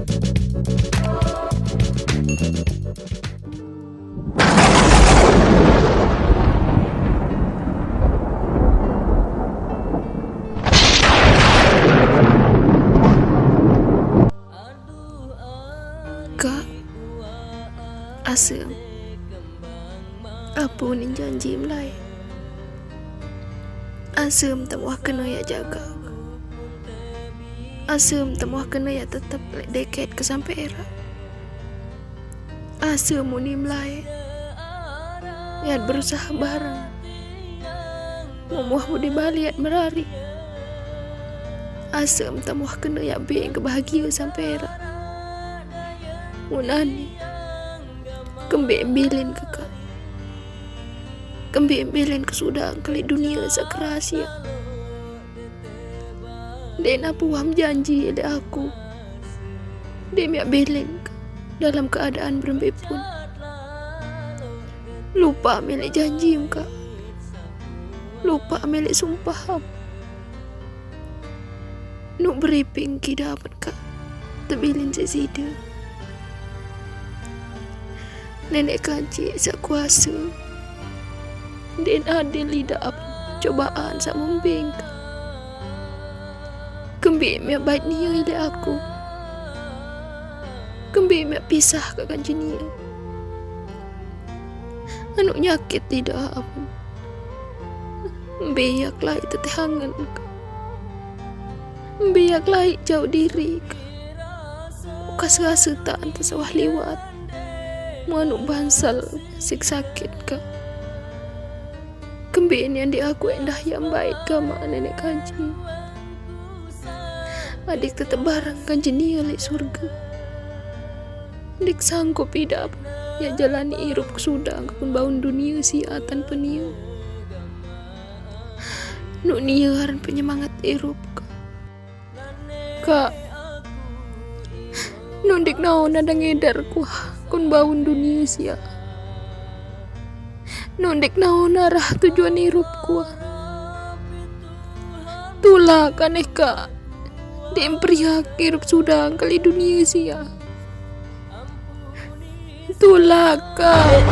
Kak, Asem, apa ni janji Melai? Asem tak mahu kena ya jaga. Asem tak mahu kena ya tetap deket ke sampai era. Asem ni Melai, ya berusaha bareng. Memuah di balik merari. Asem tak mahu kena ya beng kebahagia sampai era. Munani kembali bilin ke kak, kembali bilin ke sudah kali dunia sakerasia. Dan apa wam janji ada aku, dia miak bilin dalam keadaan berempat pun. Lupa milik janji kak, lupa milik sumpah. Nuk beriping kita dapat kak, terbilin sesida. Nenek kaji sak kuasa dan adil lidah cobaan sak membing. Kembali miak baik niya ide aku, kembali miak pisah ke kaji niya. Anu nyakit lidah apa, biak lai tetehangan, biak lai jauh diri. Ukas rasa tak antas sawah liwat. Manuk bansal sakit ke kembali yang di aku endah yang baik kama nenek kaji. Adik tetap barang kan jenia li surga. Adik sanggup hidup ya jalani hirup kesudang pun baun dunia siatan penia. Nuk niaran penyemangat hirup kak. Nundik naon ada ngedar kuah kun baun dunia sia. Nundik naon arah tujuan hirup kuah. Tulah kan kak. Diempriak hirup sudah kali dunia sia. Tulah kak.